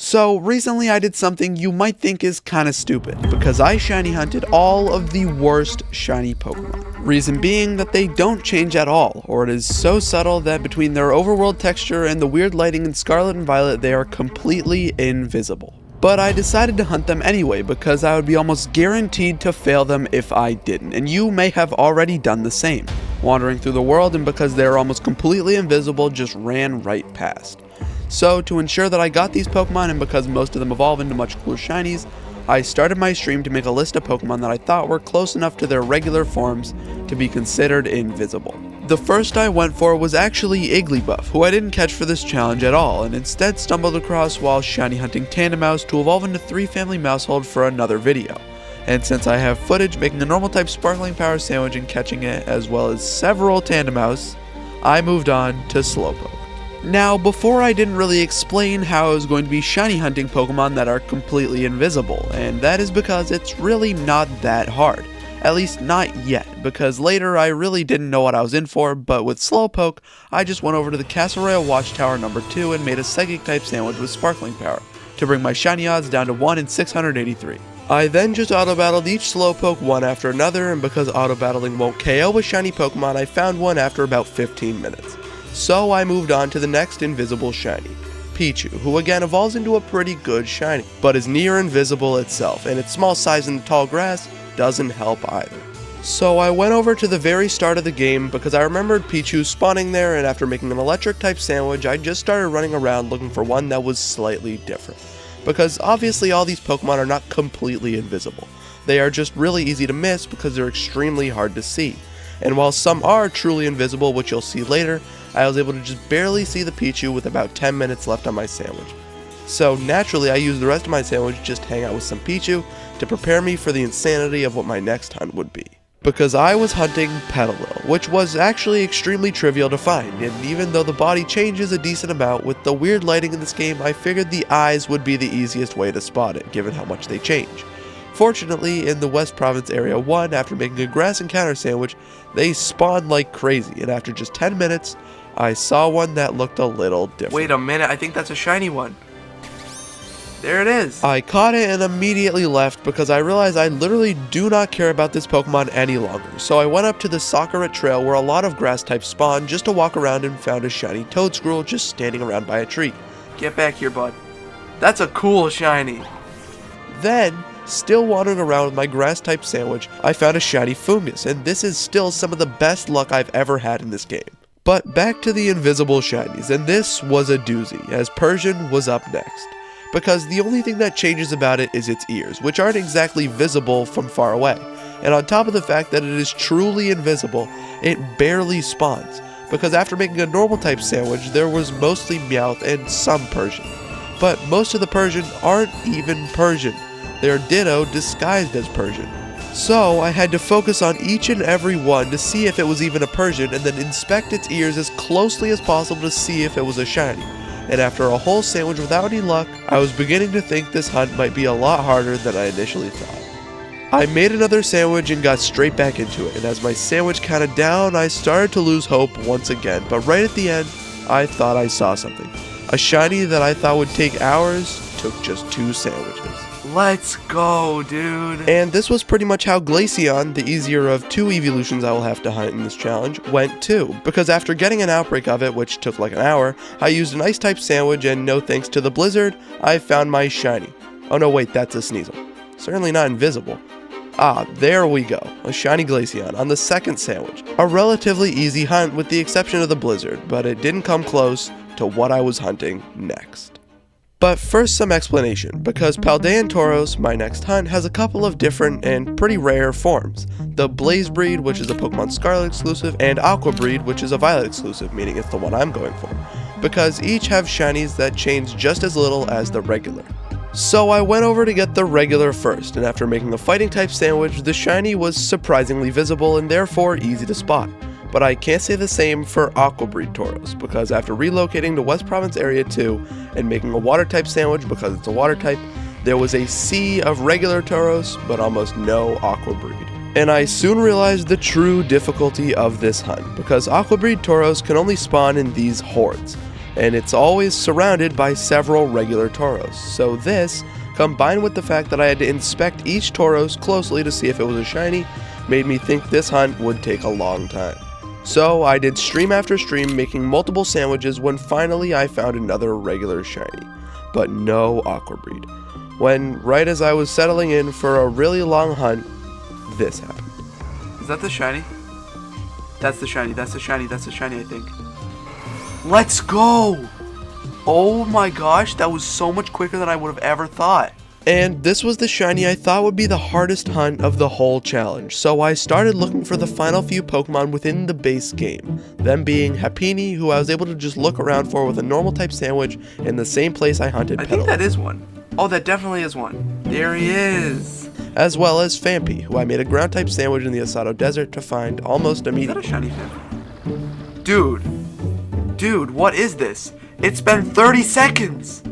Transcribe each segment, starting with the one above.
So recently I did something you might think is kinda stupid, because I shiny hunted all of the worst shiny Pokemon. Reason being that they don't change at all, or it is so subtle that between their overworld texture and the weird lighting in Scarlet and Violet they are completely invisible. But I decided to hunt them anyway because I would be almost guaranteed to fail them if I didn't, and you may have already done the same, wandering through the world and because they are almost completely invisible just ran right past. So to ensure that I got these Pokemon and because most of them evolve into much cooler shinies, I started my stream to make a list of Pokemon that I thought were close enough to their regular forms to be considered invisible. The first I went for was actually Igglybuff, who I didn't catch for this challenge at all, and instead stumbled across while shiny hunting Tandemaus to evolve into 3-family Mousehold for another video. And since I have footage making a normal type Sparkling Power sandwich and catching it, as well as several Tandemaus, I moved on to Slowpoke. Now, before I didn't really explain how I was going to be shiny hunting Pokemon that are completely invisible, and that is because it's really not that hard. At least not yet, because later I really didn't know what I was in for, but with Slowpoke, I just went over to the Castle Royale Watchtower number 2 and made a Psychic type sandwich with Sparkling Power, to bring my shiny odds down to 1 in 683. I then just auto-battled each Slowpoke one after another, and because auto-battling won't KO a shiny Pokemon, I found one after about 15 minutes. So I moved on to the next invisible shiny, Pichu, who again evolves into a pretty good shiny, but is near invisible itself, and its small size in the tall grass doesn't help either. So I went over to the very start of the game because I remembered Pichu spawning there, and after making an electric type sandwich, I just started running around looking for one that was slightly different. Because obviously all these Pokemon are not completely invisible. They are just really easy to miss because they're extremely hard to see. And while some are truly invisible, which you'll see later, I was able to just barely see the Pichu with about 10 minutes left on my sandwich. So naturally I used the rest of my sandwich to just hang out with some Pichu to prepare me for the insanity of what my next hunt would be. Because I was hunting Petalil, which was actually extremely trivial to find, and even though the body changes a decent amount, with the weird lighting in this game I figured the eyes would be the easiest way to spot it, given how much they change. Fortunately, in the West Province Area 1, after making a grass encounter sandwich, they spawned like crazy, and after just 10 minutes, I saw one that looked a little different. Wait a minute, I think that's a shiny one. There it is. I caught it and immediately left because I realized I literally do not care about this Pokemon any longer. So I went up to the Scarlet trail where a lot of grass types spawn just to walk around and found a shiny Toedscruel just standing around by a tree. Get back here, bud. That's a cool shiny. Then, still wandering around with my grass type sandwich, I found a shiny Fungus, and this is still some of the best luck I've ever had in this game. But back to the invisible shinies, and this was a doozy, as Persian was up next. Because the only thing that changes about it is its ears, which aren't exactly visible from far away. And on top of the fact that it is truly invisible, it barely spawns. Because after making a normal type sandwich, there was mostly Meowth and some Persian. But most of the Persian aren't even Persian. They're Ditto disguised as Persian. So I had to focus on each and every one to see if it was even a Persian, and then inspect its ears as closely as possible to see if it was a shiny. And after a whole sandwich without any luck, I was beginning to think this hunt might be a lot harder than I initially thought. I made another sandwich and got straight back into it, and as my sandwich counted down, I started to lose hope once again, but right at the end, I thought I saw something. A shiny that I thought would take hours took just 2 sandwiches. Let's go, dude. And this was pretty much how Glaceon, the easier of 2 evolutions I will have to hunt in this challenge, went too. Because after getting an outbreak of it, which took like an hour, I used an ice type sandwich, and no thanks to the blizzard, I found my shiny. Oh no, wait, that's a Sneasel. Certainly not invisible. Ah, there we go, a shiny Glaceon on the second sandwich. A relatively easy hunt with the exception of the blizzard, but it didn't come close to what I was hunting next. But first some explanation, because Paldean Tauros, my next hunt, has a couple of different and pretty rare forms. The Blaze breed, which is a Pokemon Scarlet exclusive, and Aqua breed, which is a Violet exclusive, meaning it's the one I'm going for. Because each have shinies that change just as little as the regular. So I went over to get the regular first, and after making a fighting type sandwich, the shiny was surprisingly visible and therefore easy to spot. But I can't say the same for Aqua breed Tauros, because after relocating to West Province Area 2 and making a water type sandwich because it's a water type, there was a sea of regular Tauros, but almost no Aqua breed. And I soon realized the true difficulty of this hunt, because Aqua breed Tauros can only spawn in these hordes. and it's always surrounded by several regular Tauros. So this, combined with the fact that I had to inspect each Tauros closely to see if it was a shiny, made me think this hunt would take a long time. So I did stream after stream making multiple sandwiches when finally I found another regular shiny, but no Aqua Breed. When, right as I was settling in for a really long hunt, this happened. Is that the shiny? That's the shiny, that's the shiny, that's the shiny, I think. Let's go! Oh my gosh, that was so much quicker than I would have ever thought. And this was the shiny I thought would be the hardest hunt of the whole challenge, so I started looking for the final few Pokemon within the base game, them being Happiny, who I was able to just look around for with a normal type sandwich in the same place I hunted I Petal. think that is one. Oh, that definitely is one. There he is. As well as Phanpy, who I made a ground type sandwich in the Asado Desert to find almost Is immediately. that a shiny Phanpy? Dude, what is this? It's been 30 seconds.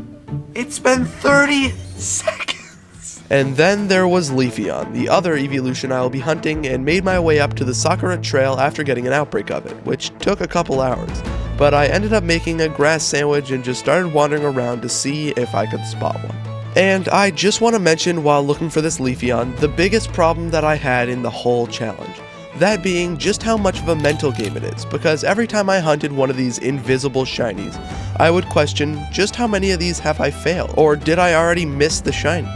It's been 30 seconds. And then there was Leafeon, the other evolution I will be hunting, and made my way up to the Sakura Trail after getting an outbreak of it, which took a couple hours. But I ended up making a grass sandwich and just started wandering around to see if I could spot one. And I just want to mention while looking for this Leafeon, the biggest problem that I had in the whole challenge. That being just how much of a mental game it is, because every time I hunted one of these invisible shinies, I would question just how many of these have I failed, or did I already miss the shiny?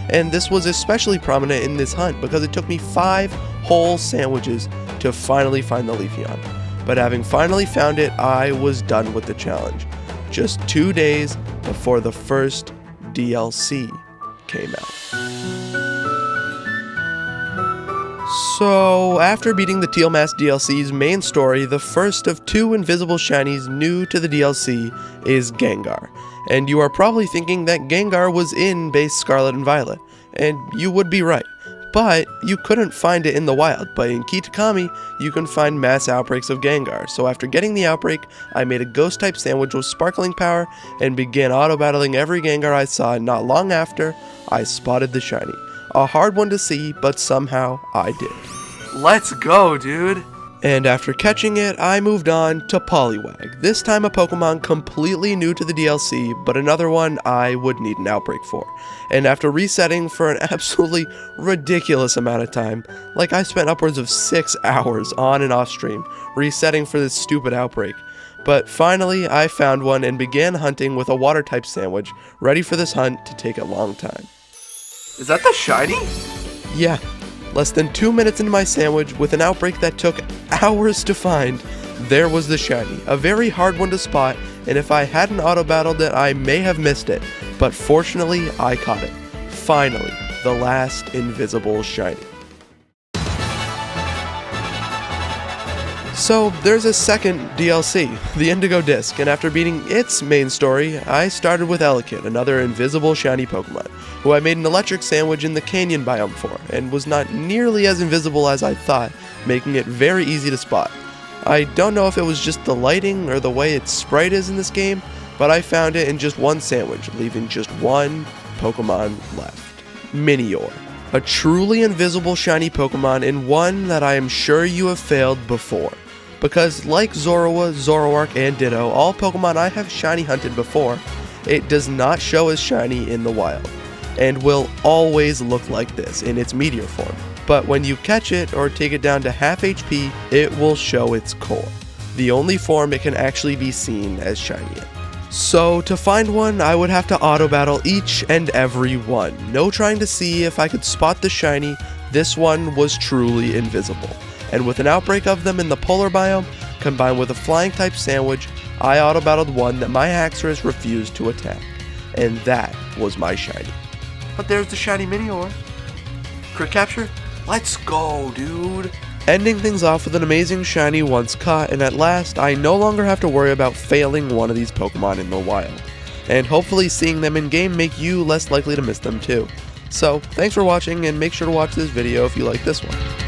And this was especially prominent in this hunt because it took me 5 whole sandwiches to finally find the Leafeon. But having finally found it, I was done with the challenge, just 2 days before the first DLC came out. So, after beating the Teal Mask DLC's main story, the first of 2 invisible shinies new to the DLC is Gengar. And you are probably thinking that Gengar was in base Scarlet and Violet, and you would be right. But you couldn't find it in the wild, but in Kitakami, you can find mass outbreaks of Gengar. So after getting the outbreak, I made a ghost type sandwich with sparkling power and began auto-battling every Gengar I saw, and not long after, I spotted the shiny. A hard one to see, but somehow I did. Let's go, dude. And after catching it, I moved on to Poliwag, this time a Pokemon completely new to the DLC, but another one I would need an outbreak for. And after resetting for an absolutely ridiculous amount of time, like I spent upwards of 6 hours on and off stream, resetting for this stupid outbreak. But finally, I found one and began hunting with a water type sandwich, ready for this hunt to take a long time. Is that the shiny? Yeah. Less than 2 minutes into my sandwich, with an outbreak that took hours to find, there was the shiny, a very hard one to spot, and if I hadn't auto-battled it, I may have missed it, but fortunately, I caught it. Finally, the last invisible shiny. So, there's a second DLC, the Indigo Disc, and after beating its main story, I started with Elekid, another invisible shiny Pokemon, who I made an electric sandwich in the canyon biome for, and was not nearly as invisible as I thought, making it very easy to spot. I don't know if it was just the lighting or the way its sprite is in this game, but I found it in just one sandwich, leaving just one Pokemon left. Minior. A truly invisible shiny Pokemon, and one that I am sure you have failed before. Because like Zorua, Zoroark, and Ditto, all Pokemon I have shiny hunted before, it does not show as shiny in the wild, and will always look like this in its meteor form. But when you catch it or take it down to half HP, it will show its core, the only form it can actually be seen as shiny in. So to find one, I would have to auto-battle each and every one. No trying to see if I could spot the shiny, this one was truly invisible. And with an outbreak of them in the polar biome, combined with a flying type sandwich, I auto-battled one that my Haxorus refused to attack. And that was my shiny. But there's the shiny Minior. Crit capture? Let's go, dude. Ending things off with an amazing shiny once caught, and at last, I no longer have to worry about failing one of these Pokemon in the wild. And hopefully seeing them in game make you less likely to miss them too. So, thanks for watching, and make sure to watch this video if you like this one.